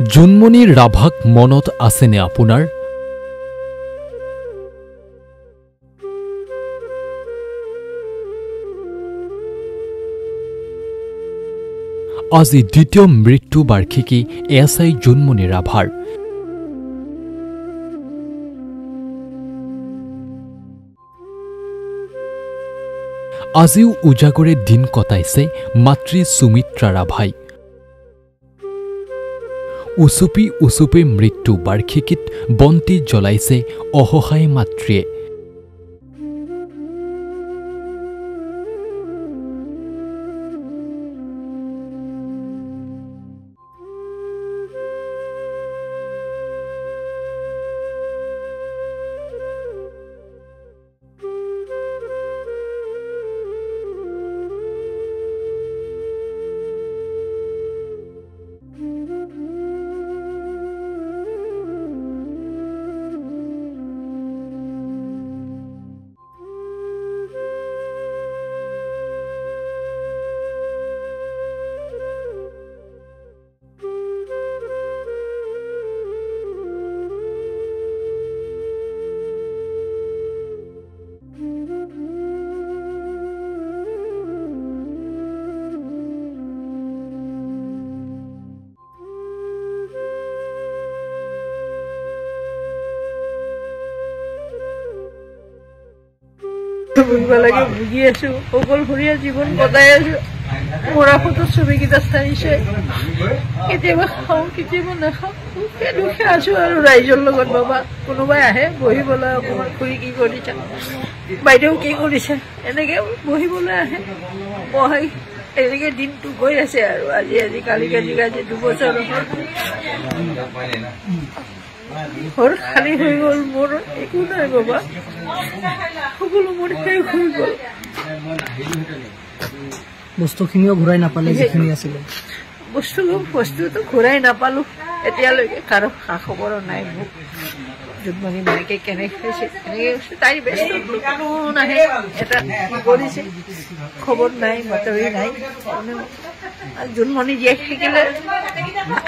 জোনমণি ৰাভাক মনত আছেনে আপোনাৰ? আজি দ্বিতীয় মৃত্যু বাৰ্ষিকী এছআই জোনমণি ৰাভাৰ। আজিও উজাগৰে দিন কটাইছে মাতৃ সুমিত্ৰা ৰাভাই। উচুপি উচুপি মৃত্যু বাৰ্ষিকীত বন্তি জ্বলাইছে অসহায় মাতৃয়ে। লাগে বুঝি আছো অকলশৰীয়া জীৱন কটাই আছো। মৰা ফটো ছবিকেইটা চাইছে, কেতিয়াবা খাওঁ কেতিয়াবা নাখাওঁ, দুখে দুখে আছো আৰু ৰাইজৰ লগত। বাবা কোনোবাই আহে বহিবলৈ, অকণমান খুৰী কি কৰিছা, বাইদেউ কি কৰিছে, এনেকে বহিবলৈ আহে। বহাই এনেকে দিনটো গৈ আছে আৰু আজি কালি 2 বছৰ ঘৰ খালী হৈ গ'ল। মোৰ একো নাই বাবা, সকলো মোৰ শেষ হৈ গ'ল। বস্তুখিনিও ঘূৰাই নাপালে, যিখিনি আছিলে বস্তুটো ঘূৰাই নাপালো। এতিয়ালৈকে কাৰো খা খবৰ নাই। মোক জোনমণি মাইকে কেনেকে খাইছে, এনেকে কৈছে। তাইৰ ব্যস্ত কোনো নাহে, এটা কৰিছে খবৰ নাই, বাতৰি নাই। জোনমণি জীয়াই থাকিলে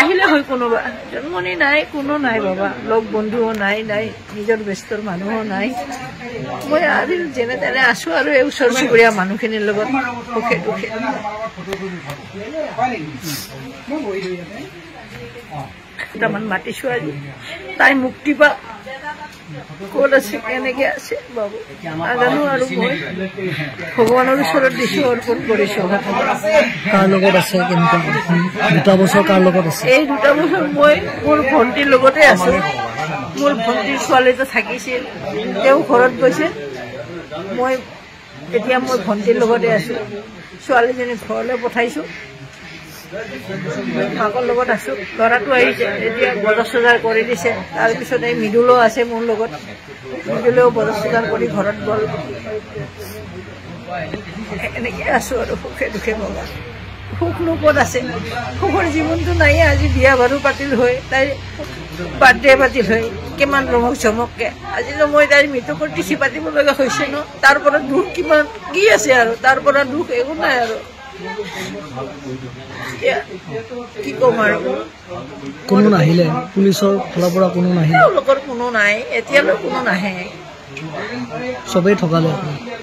আহিলে হয় কোনোবা, জোনমণি নাই, কোনো নাই বাবা। লগ বন্ধুও নাই, নিজৰ ব্যস্তৰ মানুহো নাই। মই আজি যেনে তেনে আছো আৰু এই ওচৰ চুবুৰীয়া মানুহখিনিৰ লগত সুখে দুখে। দুটামান মাতিছো আজি, তাই মুক্তি পা ক'ত আছে কেনেকে আছে বাবু নাজানো। আৰু মই ভগৱানৰ ওচৰত দিছো, অৰ্পণ কৰিছো। কাৰ লগত আছে, কেনেকুৱা 2 বছৰ কাৰ লগত আছে? এই 2 বছৰ মই মোৰ ভণ্টিৰ লগতে আছো। মোৰ ভণ্টিৰ ছোৱালীটো থাকিছিল, তেওঁ ঘৰত গৈছে। মই এতিয়া মোৰ ভণ্টিৰ লগতে আছো। ছোৱালীজনী ঘৰলৈ পঠাইছো, মাকৰ লগত আছো। ল'ৰাটো আহিছে, এতিয়া বজাৰ চজাৰ কৰি দিছে। তাৰপিছত এই মৃদুলো আছে মোৰ লগত, মৃদুলেও বজাৰ চজাৰ কৰি ঘৰত গ'ল। এনেকে আছো আৰু সুখে দুখে বাবা। সুখনো ক'ত আছে, সুখৰ জীৱনটো নাই। আজি বিয়া বাৰু পাতিল হয়, তাইৰ বাৰ্থডে পাতিল হয় কিমান ৰমক চমককে। আজিতো মই তাইৰ মৃতকৰ তিথি পাতিব লগা হৈছে ন। তাৰ পৰা দুখ কিমান কি আছে আৰু, তাৰ পৰা দুখ একো নাই আৰু। কি কম আৰু, কোনো নাহিলে? পুলিচৰ ফালৰ পৰা কোনো নাহিলে? তেওঁলোকৰ কোনো নাই, এতিয়ালৈ কোনো নাহে। চবেই ঠগালে।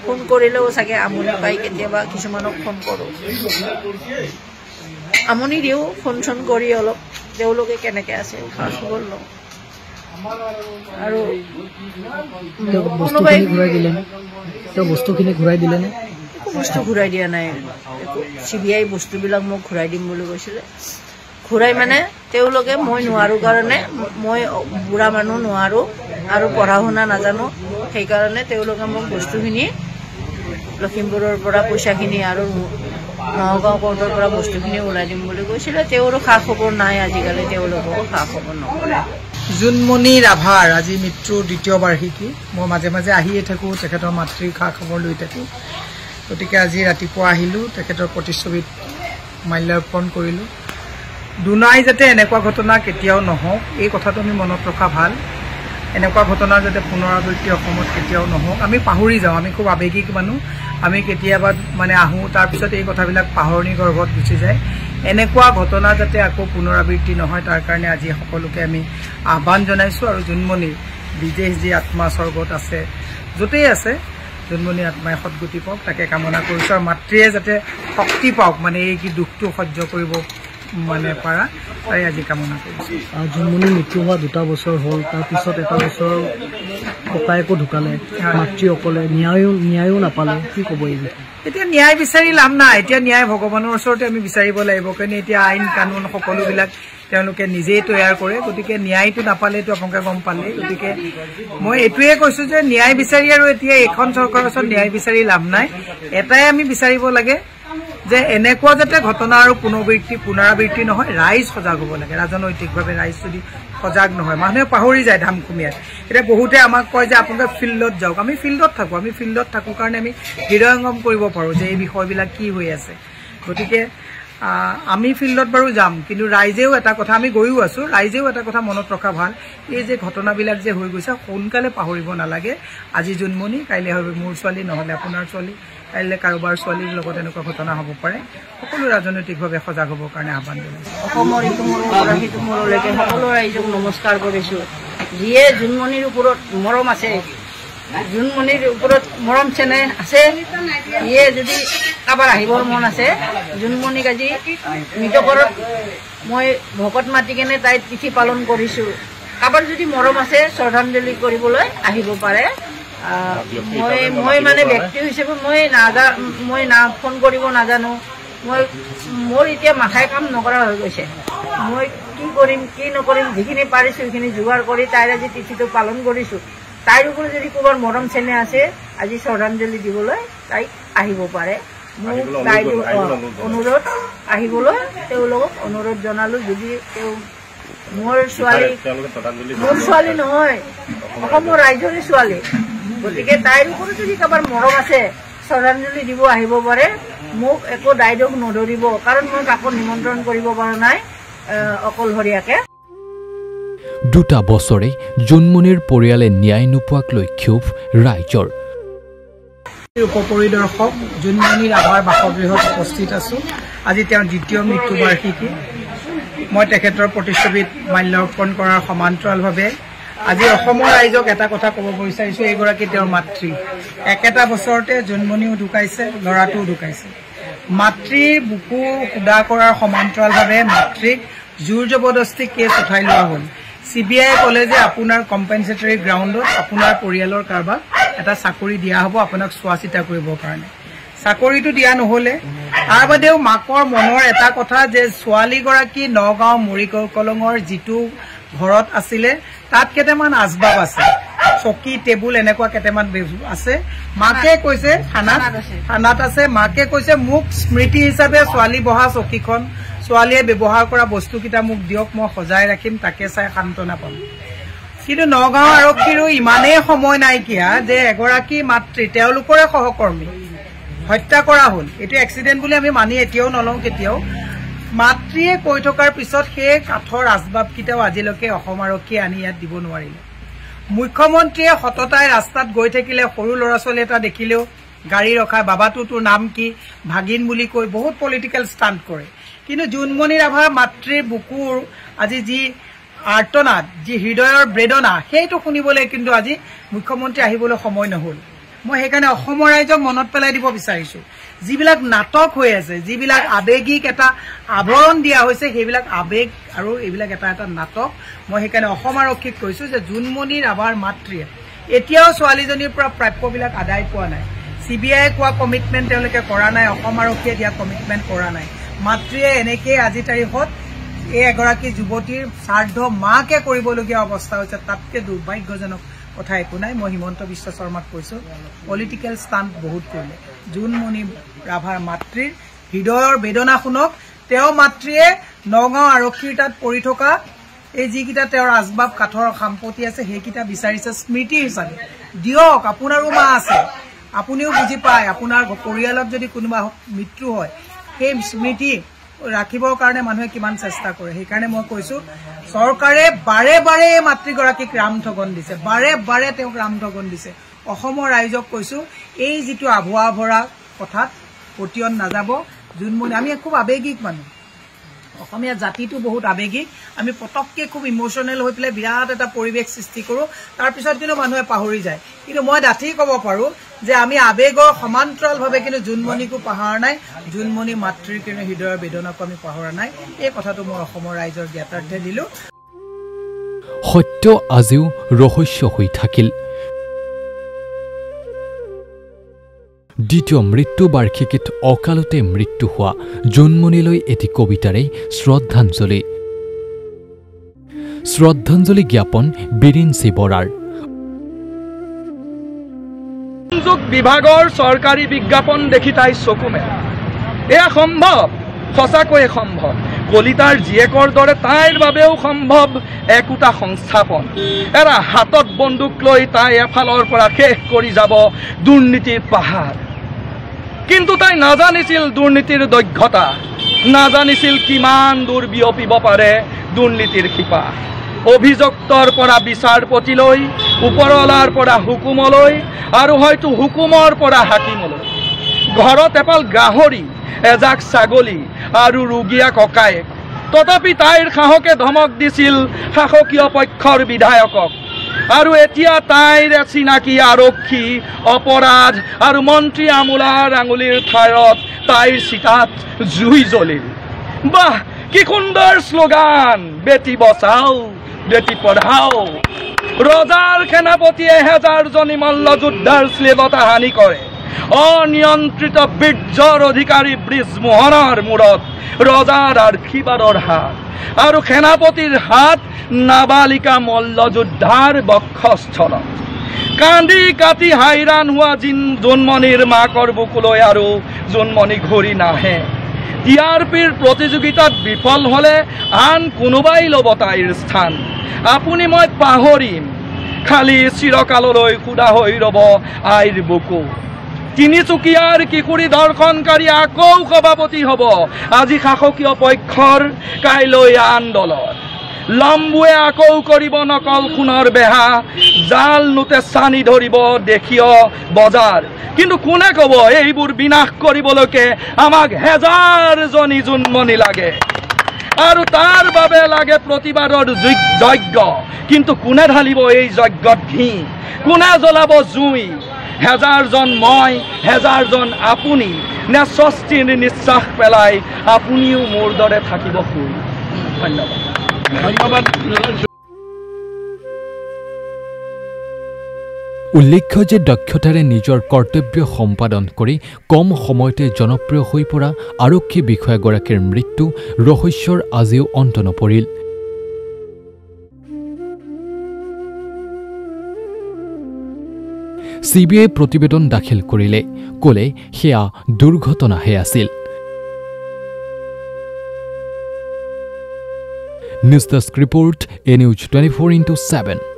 ফোন কৰিলেও চাগে আমনি পাই। কেতিয়াবা কিছুমানক ফোন কৰোঁ, আমনি দিওঁ ফোন চোন কৰি অলপ। তেওঁলোকে কেনেকে আছে খা খবৰ লওঁ। আৰু বস্তুখিনি ঘূৰাই দিলেনে? তেওঁ বস্তুখিনি ঘূৰাই দিলেনে? একো বস্তু ঘূৰাই দিয়া নাই। CBI বস্তুবিলাক মোক ঘূৰাই দিম বুলি কৈছিলে। ঘূৰাই মানে তেওঁলোকে মই নোৱাৰোঁ কাৰণে, মই বুঢ়া মানুহ নোৱাৰোঁ আৰু পঢ়া শুনা নাজানো, সেইকাৰণে তেওঁলোকে মোক বস্তুখিনি লখিমপুৰৰ পৰা পইচাখিনি আৰু নগাঁও কোৰ্টৰ পৰা বস্তুখিনি ওলাই দিম বুলি কৈছিলে। তেওঁৰো খা খবৰ নাই আজিকালি, তেওঁলোকৰো খা খবৰ নকৰে। জোনমণি ৰাভাৰ আজি মৃত্যুৰ 2য় বাৰ্ষিকী। মই মাজে মাজে আহিয়ে থাকোঁ, তেখেতৰ মাতৃৰ খা খবৰ লৈ থাকোঁ। গতিকে আজি ৰাতিপুৱা আহিলোঁ, তেখেতৰ প্ৰতিচ্ছবিত মাল্যাৰ্পণ কৰিলোঁ। দুনাই যাতে এনেকুৱা ঘটনা কেতিয়াও নহওক, এই কথাটো আমি মনত ৰখা ভাল। এনেকুৱা ঘটনা যাতে পুনৰাবৃত্তি অসমত কেতিয়াও নহওক। আমি পাহৰি যাওঁ, আমি খুব আৱেগিক মানুহ। আমি কেতিয়াবা মানে আহোঁ, তাৰপিছত এই কথাবিলাক পাহৰণি গৰ্ভত গুচি যায়। এনেকুৱা ঘটনা যাতে আকৌ পুনৰাবৃত্তি নহয় তাৰ কাৰণে আজি সকলোকে আমি আহ্বান জনাইছোঁ আৰু জোনমণিৰ বিদেশ যি আত্মা স্বৰ্গত আছে য'তেই আছে জোনমণিৰ আত্মাই সদ্গতি পাওক তাকে কামনা কৰিছোঁ আৰু মাতৃয়ে যাতে শক্তি পাওক মানে এই কি দুখটো সহ্য কৰিব মানে পাৰা তাই আজি কামনা কৰিছোঁ। জোনমণিৰ মৃত্যু হোৱা 2 বছৰ হ'ল, তাৰপিছত 1 বছৰ ককায়েকো ঢুকালে, মাতৃ অকলে ন্যায়ো নাপালে, কি ক'ব এই বিষয়ে? এতিয়া ন্যায় বিচাৰি লাভ নাই। এতিয়া ন্যায় ভগৱানৰ ওচৰতে আমি বিচাৰিব লাগিব, কাৰণ এতিয়া আইন কানুন সকলোবিলাক তেওঁলোকে নিজেই তৈয়াৰ কৰে। গতিকে ন্যায়টো নাপালেতো আপোনালোকে গম পালে। গতিকে মই এইটোৱে কৈছোঁ যে ন্যায় বিচাৰি আৰু এতিয়া এইখন চৰকাৰৰ ওচৰত ন্যায় বিচাৰি লাভ নাই। এটাই আমি বিচাৰিব লাগে যে এনেকুৱা যাতে ঘটনা আৰু পুনৰাবৃত্তি নহয়, ৰাইজ সজাগ হ'ব লাগে। ৰাজনৈতিকভাৱে ৰাইজ যদি সজাগ নহয়, মানুহে পাহৰি যায় ধামখুমীয়াত। এতিয়া বহুতে আমাক কয় যে আপোনালোকে ফিল্ডত যাওক। আমি ফিল্ডত থাকোঁ। আমি ফিল্ডত থাকোঁ কাৰণে আমি হৃদয়ংগম কৰিব পাৰোঁ যে এই বিষয়বিলাক কি হৈ আছে। গতিকে আমি ফিল্ডত বাৰু যাম, কিন্তু ৰাইজেও এটা কথা, আমি গৈও আছোঁ, ৰাইজেও এটা কথা মনত ৰখা ভাল, এই যে ঘটনাবিলাক যে হৈ গৈছে সোনকালে পাহৰিব নালাগে। আজি জোনমণি, কাইলৈ হবে মোৰ ছোৱালী, নহ'লে আপোনাৰ ছোৱালী, কাইলৈ কাৰোবাৰ ছোৱালীৰ লগত এনেকুৱা ঘটনা হ'ব পাৰে। সকলো ৰাজনৈতিকভাৱে সজাগ হ'বৰ কাৰণে আহ্বান জনাইছোঁ। অসমৰ ইটো মূৰৰ পৰা সিটো মূৰলৈকে সকলো ৰাইজক নমস্কাৰ কৰিছোঁ। যিয়ে জোনমণিৰ ওপৰত মৰম আছে, জোনমণিৰ ওপৰত মৰম চেনেহ আছে, ইয়ে যদি কাৰোবাৰ আহিবৰ মন আছে, জোনমণিক আজি মৃতকৰত মই ভকত মাতি কেনে তাইৰ তিথি পালন কৰিছোঁ। কাৰোবাৰ যদি মৰম আছে শ্ৰদ্ধাঞ্জলি কৰিবলৈ আহিব পাৰে। মই মানে ব্যক্তি হিচাপে মই ফোন কৰিব নাজানো। মোৰ এতিয়া মাথাই কাম নকৰা হৈ গৈছে। মই কি কৰিম কি নকৰিম, যিখিনি পাৰিছোঁ সেইখিনি যোগাৰ কৰি তাইৰ আজি তিথিটো পালন কৰিছোঁ। তাইৰ ওপৰত যদি ক'ৰবাৰ মৰম চেনেহ আছে, আজি শ্ৰদ্ধাঞ্জলি দিবলৈ তাইক আহিব পাৰে। মোক তাইৰ অনুৰোধ আহিবলৈ তেওঁলোকক অনুৰোধ জনালোঁ। যদি তেওঁ মোৰ ছোৱালী নহয়, অসমৰ ৰাইজৰে ছোৱালী। গতিকে তাইৰ ওপৰত যদি কাৰোবাৰ মৰম আছে শ্ৰদ্ধাঞ্জলি দিব আহিব পাৰে। মোক একো দায়দোষ নধৰিব, কাৰণ মই কাকো নিমন্ত্ৰণ কৰিব পৰা নাই অকলশৰীয়াকে। 2 বছৰে জোনমণিৰ পৰিয়ালে ন্যায় নোপোৱাক লৈ ক্ষোভ ৰাইজৰ। উপ পৰিদৰ্শক জোনমণি ৰাভাৰ বাসগৃহত উপস্থিত আছোঁ। আজি তেওঁৰ 2য় মৃত্যুবাৰ্ষিকী। মই তেখেতৰ প্ৰতিচ্ছবিত মাল্যাৰ্পণ কৰাৰ সমান্তৰালভাৱে আজি অসমৰ ৰাইজক এটা কথা ক'ব বিচাৰিছোঁ। এইগৰাকী তেওঁৰ মাতৃ। একেটা বছৰতে জোনমণিও ঢুকাইছে, ল'ৰাটোও ঢুকাইছে। মাতৃৰ বুকু সুদা কৰাৰ সমান্তৰালভাৱে মাতৃক জোৰ জবৰদস্তি কেছ উঠাই লোৱা হ'ল। CBI ক'লে যে আপোনাৰ কম্পেনচেটৰী গ্ৰাউণ্ডত আপোনাৰ পৰিয়ালৰ কাৰোবাক এটা চাকৰি দিয়া হ'ব আপোনাক চোৱা চিতা কৰিবৰ কাৰণে। চাকৰিটো দিয়া নহ'লে। তাৰ বাদেও মাকৰ মনৰ এটা কথা যে ছোৱালীগৰাকী নগাঁও মৰিকলঙৰ যিটো ঘৰত আছিলে তাত কেইটামান আচবাব আছে, চকী টেবুল এনেকুৱা কেইটামান আছে। মাকে কৈছে থানাত আছে, মাকে কৈছে মোক স্মৃতি হিচাপে ছোৱালী বহা চকীখন, ছোৱালীয়ে ব্যৱহাৰ কৰা বস্তুকেইটা মোক দিয়ক, মই সজাই ৰাখিম, তাকে চাই সান্তনা পাম। কিন্তু নগাঁও আৰক্ষীৰো ইমানেই সময় নাইকিয়া যে এগৰাকী মাতৃ, তেওঁলোকৰে সহকৰ্মী হত্যা কৰা হ'ল। এইটো এক্সিডেণ্ট বুলি আমি মানি এতিয়াও নলওঁ কেতিয়াও। মাতৃয়ে কৈ থকাৰ পিছত সেই কাঠৰ আচবাবকেইটাও আজিলৈকে অসম আৰক্ষীয়ে আনি ইয়াত দিব নোৱাৰিলে। মুখ্যমন্ত্ৰীয়ে সততাই ৰাস্তাত গৈ থাকিলে, সৰু ল'ৰা ছোৱালী এটা দেখিলেও গাড়ী ৰখাই, বাবাটো তোৰ নাম কি, ভাগিন বুলি কৈ বহুত পলিটিকেল ষ্টাণ্ট কৰে। কিন্তু জোনমণি ৰাভাৰ মাতৃৰ বুকুৰ আজি যি আৰ্তনাদ, যি হৃদয়ৰ বেদনা, সেইটো শুনিবলৈ কিন্তু আজি মুখ্যমন্ত্ৰী আহিবলৈ সময় নহ'ল। মই সেইকাৰণে অসমৰ ৰাইজক মনত পেলাই দিব বিচাৰিছোঁ, যিবিলাক নাটক হৈ আছে, যিবিলাক আৱেগিক এটা আৱৰণ দিয়া হৈছে, সেইবিলাক আৱেগ আৰু এইবিলাক এটা নাটক। মই সেইকাৰণে অসম আৰক্ষীক কৈছোঁ যে জোনমণি ৰাভাৰ মাতৃয়ে এতিয়াও ছোৱালীজনীৰ পৰা প্ৰাপ্যবিলাক আদায় পোৱা নাই। CBI কোৱা কমিটমেণ্ট তেওঁলোকে কৰা নাই, অসম আৰক্ষীয়ে দিয়া কমিটমেণ্ট কৰা নাই। মাতৃয়ে এনেকৈ আজি তাৰিখত এই এগৰাকী যুৱতীৰ শ্ৰাদ্ধ মাকে কৰিবলগীয়া অৱস্থা হৈছে। তাতকৈ দুৰ্ভাগ্যজনক কথা একো নাই। মই হিমন্ত বিশ্ব শৰ্মাক কৈছোঁ, পলিটিকেল ষ্টাণ্ট বহুত কৰিলে। জোনমণি ৰাভাৰ মাতৃৰ হৃদয়ৰ বেদনা শুনক। তেওঁৰ মাতৃয়ে নগাঁও আৰক্ষীৰ তাত পৰি থকা এই যিকেইটা তেওঁৰ আচবাব কাঠৰ সম্পত্তি আছে সেইকেইটা বিচাৰিছে স্মৃতি হিচাপে। দিয়ক, আপোনাৰো মা আছে, আপুনিও বুজি পায়। আপোনাৰ পৰিয়ালত যদি কোনোবা মৃত্যু হয়, সেই স্মৃতি ৰাখিবৰ কাৰণে মানুহে কিমান চেষ্টা কৰে। সেইকাৰণে মই কৈছোঁ, চৰকাৰে বাৰে বাৰে মাতৃগৰাকীক ৰামঠগন দিছে, বাৰে বাৰে তেওঁক ৰামঠগন দিছে। অসমৰ ৰাইজক কৈছোঁ, এই যিটো আভুৱা ভৰা কথাত পতিয়ন নাযাব। জোনমণি, আমি খুব আৱেগিক মানুহ, অসমীয়া জাতিটো বহুত আবেগিক আমি পটককে খুব ইমোশনেল হৈ পেলাই বিৰাট এটা পৰিৱেশ সৃষ্টি কৰোঁ তাৰপিছত কিন্তু মানুহে পাহৰি যায় কিন্তু মই ডাঠি ক'ব পাৰোঁ যে আমি আবেগৰ সমান্তৰালভাৱে কিন্তু জোনমণিকো পাহৰা নাই জোনমণি মাতৃৰ কিন্তু হৃদয়ৰ বেদনাকো আমি পাহৰা নাই এই কথাটো মই অসমৰ ৰাইজৰ জ্ঞাতাৰ্থে দিলোঁ সত্য আজিও ৰহস্য হৈ থাকিল দ্বিতীয় মৃত্যু বাৰ্ষিকীত অকালতে মৃত্যু হোৱা জোনমণিলৈ এটি কবিতাৰে শ্ৰদ্ধাঞ্জলি জ্ঞাপন বিৰিঞ্চি বৰাৰ সংযোগ বিভাগৰ চৰকাৰী বিজ্ঞাপন দেখি তাই চকু মেলে এয়া সম্ভৱ সঁচাকৈয়ে সম্ভৱ কলিতাৰ জীয়েকৰ দৰে তাইৰ বাবেও সম্ভৱ একোটা সংস্থাপন এৰা হাতত বন্দুক লৈ তাই এফালৰ পৰা শেষ কৰি যাব দুৰ্নীতিৰ পাহাৰ কিন্তু তাই নাজানিছিল দুৰ্নীতিৰ দক্ষতা নাজানিছিল কিমান দূৰ বিয়পিব পাৰে দুৰ্নীতিৰ শিপা অভিযুক্তৰ পৰা বিচাৰপতিলৈ ওপৰলাৰ পৰা হুকুমলৈ আৰু হয়তো হুকুমৰ পৰা হাকিমলৈ ঘৰত এপাল গাহৰি এজাক ছাগলী আৰু ৰোগীয়া ককায়েক তথাপি তাইৰ সাহসে ধমক দিছিল শাসকীয় পক্ষৰ বিধায়কক আৰু এতিয়া তাইৰ চিনাকি আৰক্ষী অপৰাধ আৰু মন্ত্ৰী আমোলাৰ আঙুলিৰ ঠাইত তাইৰ চিতাত জুই জ্বলিল বাহ কি সুন্দৰ শ্লোগান বেটি বচাও বেটি পঢ়াও ৰজাৰ সেনাপতিয়ে হেজাৰজনী মল্লযোদ্ধাৰ শ্লীলতা হানি কৰে অনিয়ন্ত্ৰিত বীৰ্যৰ অধিকাৰী ব্ৰিজমোহনৰ মূৰত ৰজাৰ আশীৰ্বাদৰ হাত আৰু সেনাপতিৰ হাত নাবালিকা মল্লযোদ্ধাৰ বক্ষস্থলত কান্দি কাটি হাইৰাণ হোৱা জোনমণিৰ মাকৰ বুকুলৈ আৰু জোনমণি ঘূৰি নাহে টিআৰপিৰ প্ৰতিযোগিতাত বিফল হ'লে আন কোনোবাই ল'ব তাইৰ স্থান আপুনি মই পাহৰিম খালি চিৰকাললৈ সুদা হৈ ৰ'ব আইৰ বুকু তিনিচুকীয়াৰ কিশোৰী দৰ্শনকাৰী আকৌ সভাপতি হ'ব আজি শাসকীয় পক্ষৰ কাইলৈ আন্দোলন লম্বুৱে আকৌ কৰিব নকল সোণৰ বেহা জাল নোটে চানি ধৰিব দেখিয় বজাৰ কিন্তু কোনে ক'ব এইবোৰ বিনাশ কৰিবলৈকে আমাক হেজাৰজনী জোনমণি লাগে আৰু তাৰ বাবে লাগে প্ৰতিবাদৰ যজ্ঞ কিন্তু কোনে ঢালিব এই যজ্ঞত ঘি কোনে জ্বলাব জুই হেজাৰজন মই হেজাৰজন আপুনি নে স্বস্তিৰ নিশ্বাস পেলাই আপুনিও মোৰ দৰে থাকিব শুই ধন্যবাদ উল্লেখ্য যে দক্ষতাৰে নিজৰ কৰ্তব্য সম্পাদন কৰি কম সময়তে জনপ্ৰিয় হৈ পৰা আৰক্ষী বিষয়াগৰাকীৰ মৃত্যু ৰহস্যৰ আজিও অন্ত নপৰিল CBI প্ৰতিবেদন দাখিল কৰিলে ক'লে সেয়া দুৰ্ঘটনাহে আছিল নিউজ ডেস্ক ৰিপোৰ্ট এ নিউজ 24/7